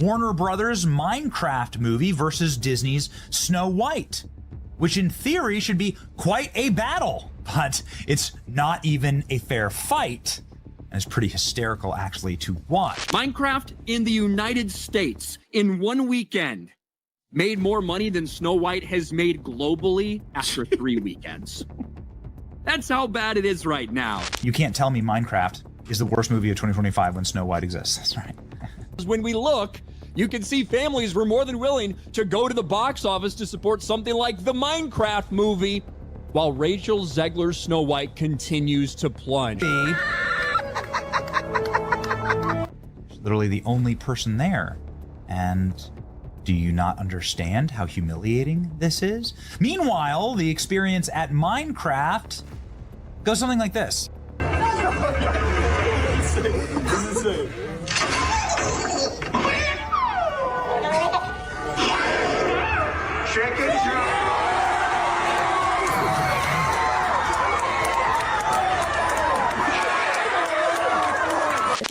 Warner Brothers' Minecraft movie versus Disney's Snow White, which in theory should be quite a battle, but it's not even a fair fight. And it's pretty hysterical actually to watch. Minecraft in the United States in one weekend made more money than Snow White has made globally after 3 weekends. That's how bad it is right now. You can't tell me Minecraft is the worst movie of 2025 when Snow White exists. That's right. When we look, you can see families were more than willing to go to the box office to support something like the Minecraft movie, while Rachel Zegler's Snow White continues to plunge. Literally the only person there. And do you not understand how humiliating this is? Meanwhile, the experience at Minecraft goes something like this.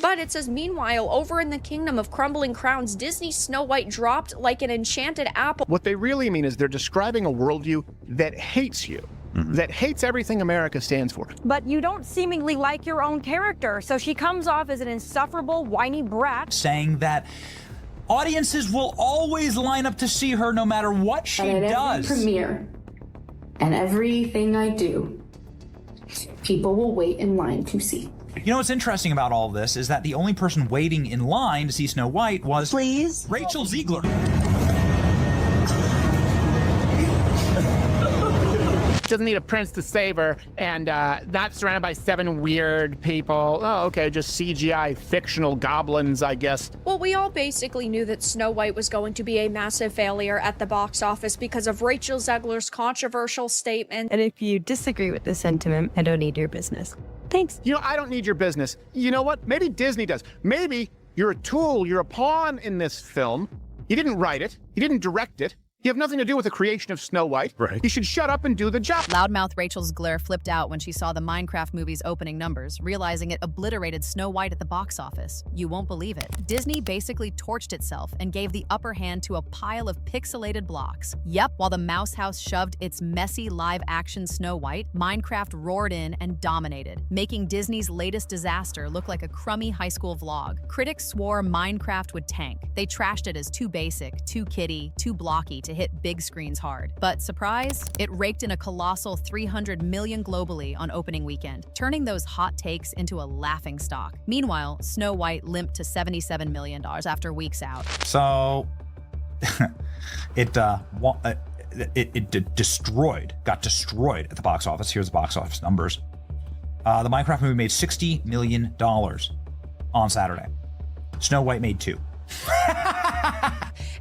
But it says, meanwhile, over in the kingdom of crumbling crowns, Disney's Snow White dropped like an enchanted apple. What they really mean is they're describing a worldview that hates you, that hates everything America stands for. But you don't seemingly like your own character, so she comes off as an insufferable, whiny brat. Saying that audiences will always line up to see her no matter what she does. Every premiere and everything I do, people will wait in line to see. You know what's interesting about all this is that the only person waiting in line to see Snow White was Rachel Zgler. Doesn't need a prince to save her, and not surrounded by 7 weird people. Oh, okay, just CGI fictional goblins, I guess. Well, we all basically knew that Snow White was going to be a massive failure at the box office because of Rachel Zegler's controversial statement. And if you disagree with this sentiment, I don't need your business. Thanks. You know, I don't need your business. You know what? Maybe Disney does. Maybe you're a tool, you're a pawn in this film. You didn't write it, you didn't direct it. You have nothing to do with the creation of Snow White. Right. You should shut up and do the job. Loudmouth Rachel Zgler flipped out when she saw the Minecraft movie's opening numbers, realizing it obliterated Snow White at the box office. You won't believe it. Disney basically torched itself and gave the upper hand to a pile of pixelated blocks. Yep, while the Mouse House shoved its messy live-action Snow White, Minecraft roared in and dominated, making Disney's latest disaster look like a crummy high school vlog. Critics swore Minecraft would tank. They trashed it as too basic, too kiddie, too blocky to hit big screens hard. But surprise, it raked in a colossal 300 million globally on opening weekend, turning those hot takes into a laughingstock. Meanwhile, Snow White limped to $77 million after weeks out. So it got destroyed at the box office. Here's the box office numbers. The Minecraft movie made $60 million on Saturday. Snow White made 2.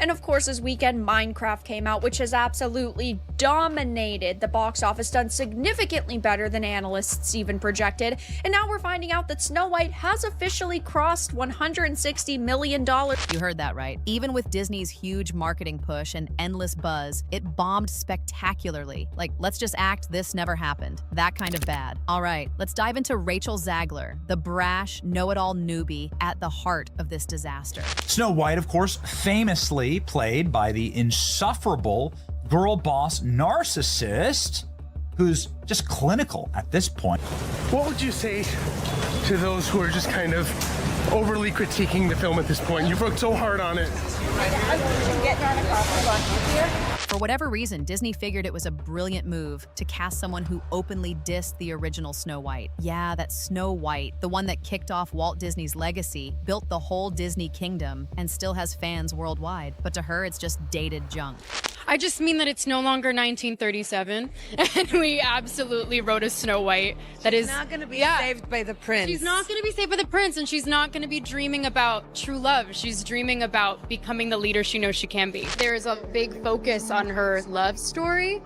And of course, this weekend, Minecraft came out, which has absolutely dominated the box office, done significantly better than analysts even projected. And now we're finding out that Snow White has officially crossed $160 million. You heard that right. Even with Disney's huge marketing push and endless buzz, it bombed spectacularly. Like, let's just act this never happened. That kind of bad. All right, let's dive into Rachel Zgler, the brash, know-it-all newbie at the heart of this disaster. Snow White, of course, famously played by the insufferable girl boss narcissist who's just clinical at this point. What would you say to those who are just kind of overly critiquing the film at this point? You've worked so hard on it. For whatever reason, Disney figured it was a brilliant move to cast someone who openly dissed the original Snow White. Yeah, that Snow White, the one that kicked off Walt Disney's legacy, built the whole Disney kingdom, and still has fans worldwide. But to her, it's just dated junk. I just mean that it's no longer 1937, and we absolutely wrote a Snow White that is not going to be saved by the prince. She's not going to be saved by the prince, and she's not going to be dreaming about true love. She's dreaming about becoming the leader she knows she can be. There's a big focus on her love story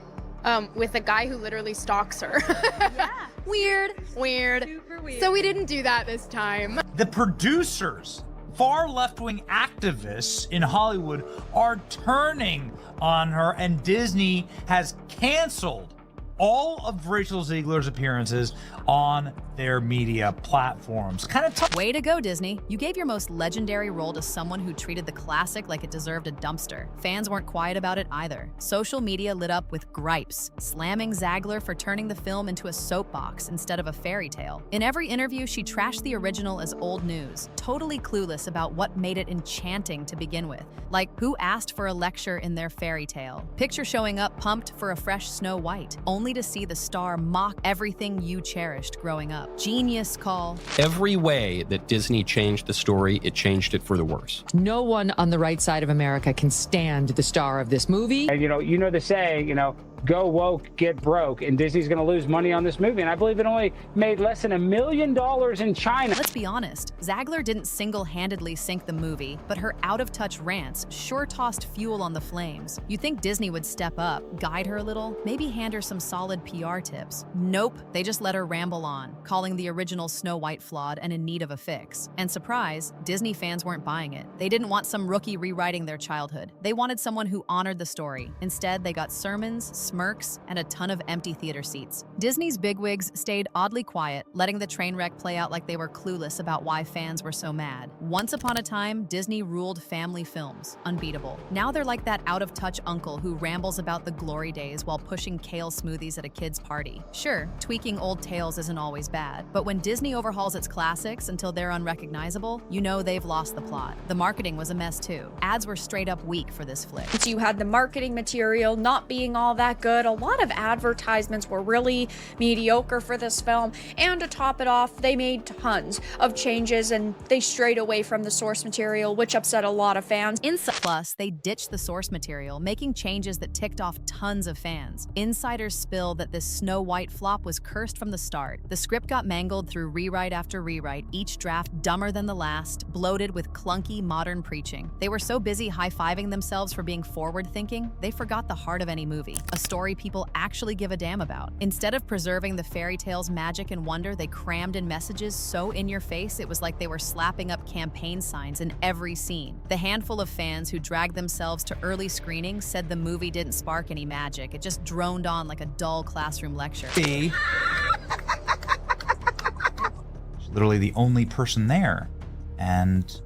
with a guy who literally stalks her. Yeah. Weird. Super weird. So we didn't do that this time. The producers, far left-wing activists in Hollywood, are turning on her, and Disney has canceled all of Rachel Zegler's appearances on their media platforms. Kind of tough. Way to go, Disney. You gave your most legendary role to someone who treated the classic like it deserved a dumpster. Fans weren't quiet about it either. Social media lit up with gripes, slamming Zegler for turning the film into a soapbox instead of a fairy tale. In every interview, she trashed the original as old news, totally clueless about what made it enchanting to begin with. Like, who asked for a lecture in their fairy tale? Picture showing up pumped for a fresh Snow White, only to see the star mock everything you cherished growing up. Genius call. Every way that Disney changed the story, it changed it for the worse. No one on the right side of America can stand the star of this movie. And you know the saying, go woke, get broke, and Disney's going to lose money on this movie. And I believe it only made less than $1 million in China. Let's be honest, Zegler didn't single-handedly sink the movie, but her out-of-touch rants sure tossed fuel on the flames. You think Disney would step up, guide her a little, maybe hand her some solid PR tips? Nope, they just let her ramble on, calling the original Snow White flawed and in need of a fix. And surprise, Disney fans weren't buying it. They didn't want some rookie rewriting their childhood. They wanted someone who honored the story. Instead, they got sermons, smirks, and a ton of empty theater seats. Disney's bigwigs stayed oddly quiet, letting the train wreck play out like they were clueless about why fans were so mad. Once upon a time, Disney ruled family films, unbeatable. Now they're like that out-of-touch uncle who rambles about the glory days while pushing kale smoothies at a kid's party. Sure, tweaking old tales isn't always bad, but when Disney overhauls its classics until they're unrecognizable, you know they've lost the plot. The marketing was a mess too. Ads were straight up weak for this flick. So you had the marketing material not being all that good. A lot of advertisements were really mediocre for this film, and to top it off, they made tons of changes and they strayed away from the source material, which upset a lot of fans. Plus, they ditched the source material, making changes that ticked off tons of fans. Insiders spill that this Snow White flop was cursed from the start. The script got mangled through rewrite after rewrite, each draft dumber than the last, bloated with clunky modern preaching. They were so busy high-fiving themselves for being forward-thinking, they forgot the heart of any movie, a story people actually give a damn about. Instead of preserving the fairy tale's magic and wonder, they crammed in messages so in your face it was like they were slapping up campaign signs in every scene. The handful of fans who dragged themselves to early screenings said the movie didn't spark any magic. It just droned on like a dull classroom lecture. She's literally the only person there. And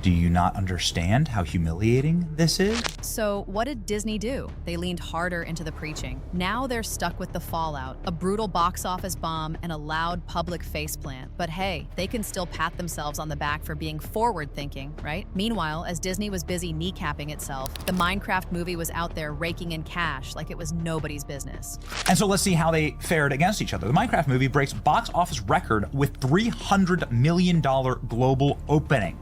do you not understand how humiliating this is? So what did Disney do? They leaned harder into the preaching. Now they're stuck with the fallout, a brutal box office bomb and a loud public faceplant. But hey, they can still pat themselves on the back for being forward-thinking, right? Meanwhile, as Disney was busy kneecapping itself, the Minecraft movie was out there raking in cash like it was nobody's business. And so let's see how they fared against each other. The Minecraft movie breaks box office record with $300 million global opening,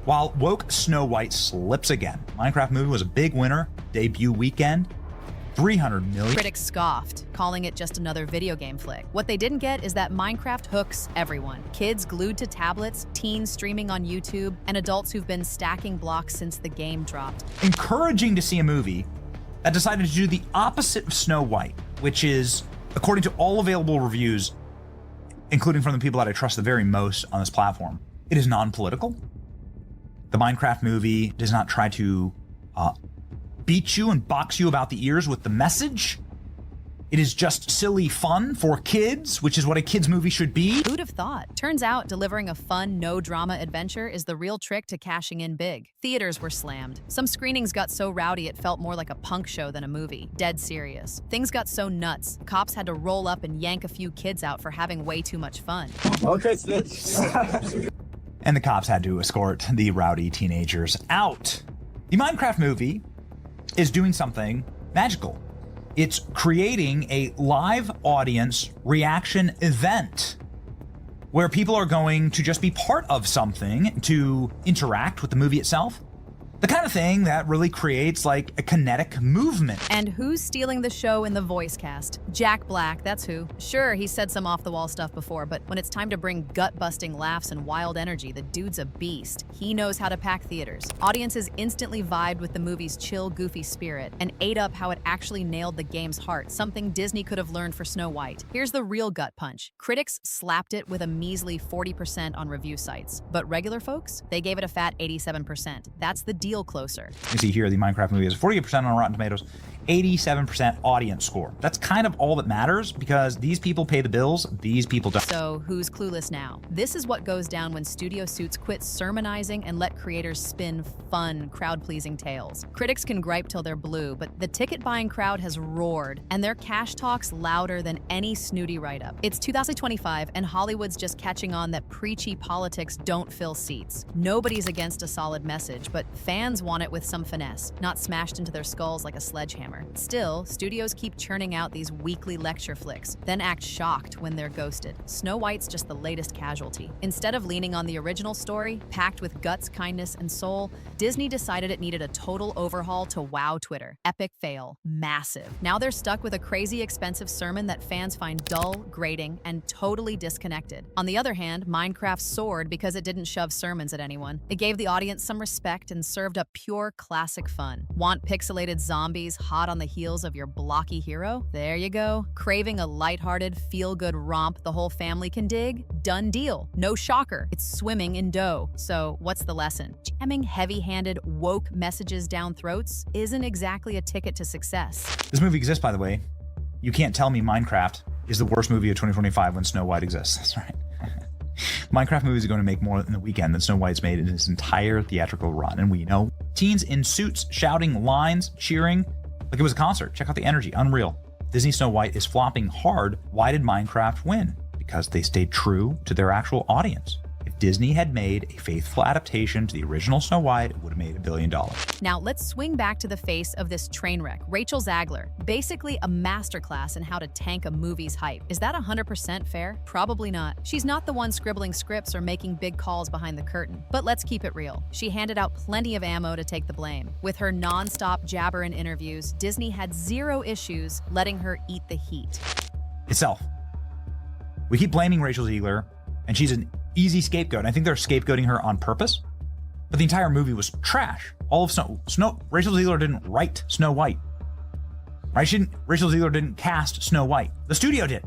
while woke Snow White slips again. Minecraft movie was a big winner, debut weekend, $300 million. Critics scoffed, calling it just another video game flick. What they didn't get is that Minecraft hooks everyone. Kids glued to tablets, teens streaming on YouTube, and adults who've been stacking blocks since the game dropped. Encouraging to see a movie that decided to do the opposite of Snow White, which is, according to all available reviews, including from the people that I trust the very most on this platform, it is non-political. The Minecraft movie does not try to beat you and box you about the ears with the message. It is just silly fun for kids, which is what a kids movie should be. Who'd have thought? Turns out delivering a fun, no-drama adventure is the real trick to cashing in big. Theaters were slammed. Some screenings got so rowdy it felt more like a punk show than a movie. Dead serious. Things got so nuts, cops had to roll up and yank a few kids out for having way too much fun. Okay, and the cops had to escort the rowdy teenagers out. The Minecraft movie is doing something magical. It's creating a live audience reaction event where people are going to just be part of something to interact with the movie itself. The kind of thing that really creates like a kinetic movement. And who's stealing the show in the voice cast? Jack Black, that's who. Sure, he said some off-the-wall stuff before, but when it's time to bring gut-busting laughs and wild energy, the dude's a beast. He knows how to pack theaters. Audiences instantly vibed with the movie's chill, goofy spirit and ate up how it actually nailed the game's heart, something Disney could have learned for Snow White. Here's the real gut punch. Critics slapped it with a measly 40% on review sites, but regular folks, they gave it a fat 87%. That's the deal closer. You see here, the Minecraft movie is 48% on Rotten Tomatoes, 87% audience score. That's kind of all that matters because these people pay the bills, these people don't. So who's clueless now? This is what goes down when studio suits quit sermonizing and let creators spin fun, crowd-pleasing tales. Critics can gripe till they're blue, but the ticket-buying crowd has roared, and their cash talk's louder than any snooty write-up. It's 2025, and Hollywood's just catching on that preachy politics don't fill seats. Nobody's against a solid message, but fans want it with some finesse, not smashed into their skulls like a sledgehammer. Still, studios keep churning out these weekly lecture flicks, then act shocked when they're ghosted. Snow White's just the latest casualty. Instead of leaning on the original story, packed with guts, kindness, and soul, Disney decided it needed a total overhaul to wow Twitter. Epic fail. Massive. Now they're stuck with a crazy expensive sermon that fans find dull, grating, and totally disconnected. On the other hand, Minecraft soared because it didn't shove sermons at anyone. It gave the audience some respect and served up pure classic fun. Want pixelated zombies hot on the heels of your blocky hero? There you go. Craving a lighthearted, feel-good romp the whole family can dig? Done deal. No shocker. It's swimming in dough. So what's the lesson? Jamming heavy-handed, woke messages down throats isn't exactly a ticket to success. This movie exists, by the way. You can't tell me Minecraft is the worst movie of 2025 when Snow White exists. That's right. Minecraft movies are going to make more in the weekend than Snow White's made in its entire theatrical run, and we know. Teens in suits shouting lines, cheering, like it was a concert. Check out the energy, unreal. Disney Snow White is flopping hard. Why did Minecraft win? Because they stayed true to their actual audience. If Disney had made a faithful adaptation to the original Snow White, it would have made $1 billion. Now let's swing back to the face of this train wreck, Rachel Zgler. Basically a masterclass in how to tank a movie's hype. Is that 100% fair? Probably not. She's not the one scribbling scripts or making big calls behind the curtain. But let's keep it real. She handed out plenty of ammo to take the blame. With her non-stop jabber in interviews, Disney had zero issues letting her eat the heat. Itself. We keep blaming Rachel Zgler, and she's an easy scapegoat. And I think they're scapegoating her on purpose. But the entire movie was trash. All of Rachel Zgler didn't write Snow White. Right? Rachel Zgler didn't cast Snow White. The studio did.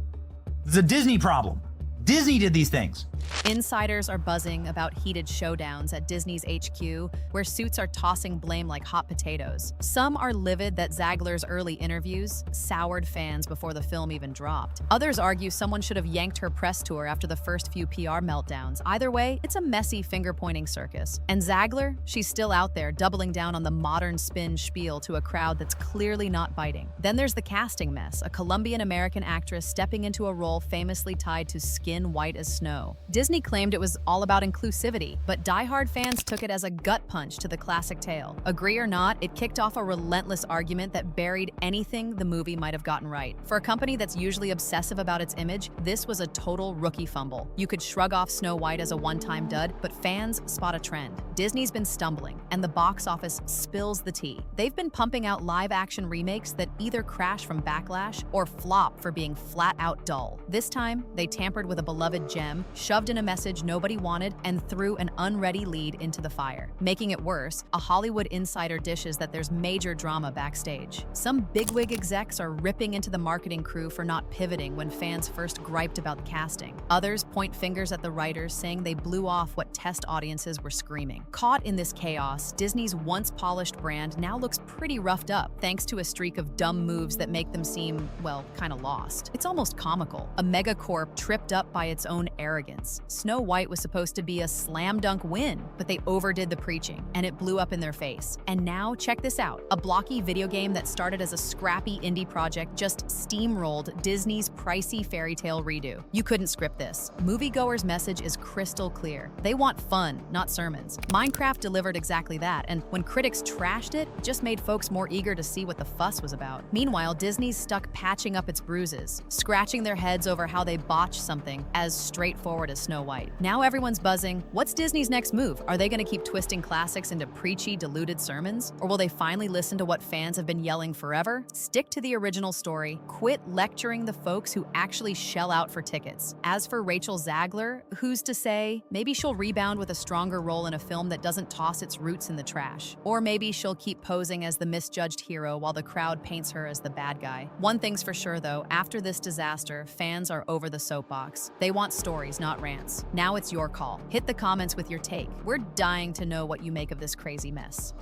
It's a Disney problem. Disney did these things. Insiders are buzzing about heated showdowns at Disney's HQ, where suits are tossing blame like hot potatoes. Some are livid that Zagler's early interviews soured fans before the film even dropped. Others argue someone should have yanked her press tour after the first few PR meltdowns. Either way, it's a messy finger-pointing circus. And Zgler, she's still out there doubling down on the modern spin spiel to a crowd that's clearly not biting. Then there's the casting mess, a Colombian-American actress stepping into a role famously tied to skin white as snow. Disney claimed it was all about inclusivity, but diehard fans took it as a gut punch to the classic tale. Agree or not, it kicked off a relentless argument that buried anything the movie might have gotten right. For a company that's usually obsessive about its image, this was a total rookie fumble. You could shrug off Snow White as a one-time dud, but fans spot a trend. Disney's been stumbling, and the box office spills the tea. They've been pumping out live-action remakes that either crash from backlash or flop for being flat-out dull. This time, they tampered with a beloved gem, shoved in a message nobody wanted, and threw an unready lead into the fire. Making it worse, a Hollywood insider dishes that there's major drama backstage. Some bigwig execs are ripping into the marketing crew for not pivoting when fans first griped about the casting. Others point fingers at the writers, saying they blew off what test audiences were screaming. Caught in this chaos, Disney's once polished brand now looks pretty roughed up, thanks to a streak of dumb moves that make them seem, well, kinda lost. It's almost comical. A megacorp tripped up by its own arrogance. Snow White was supposed to be a slam dunk win, but they overdid the preaching, and it blew up in their face. And now, check this out. A blocky video game that started as a scrappy indie project just steamrolled Disney's pricey fairy tale redo. You couldn't script this. Moviegoers' message is crystal clear. They want fun, not sermons. Minecraft delivered exactly that, and when critics trashed it, just made folks more eager to see what the fuss was about. Meanwhile, Disney's stuck patching up its bruises, scratching their heads over how they botched something as straightforward as Snow White. Now everyone's buzzing. What's Disney's next move? Are they going to keep twisting classics into preachy, diluted sermons? Or will they finally listen to what fans have been yelling forever? Stick to the original story. Quit lecturing the folks who actually shell out for tickets. As for Rachel Zgler, who's to say? Maybe she'll rebound with a stronger role in a film that doesn't toss its roots in the trash. Or maybe she'll keep posing as the misjudged hero while the crowd paints her as the bad guy. One thing's for sure though, after this disaster, fans are over the soapbox. They want stories, not rants. Now it's your call. Hit the comments with your take. We're dying to know what you make of this crazy mess.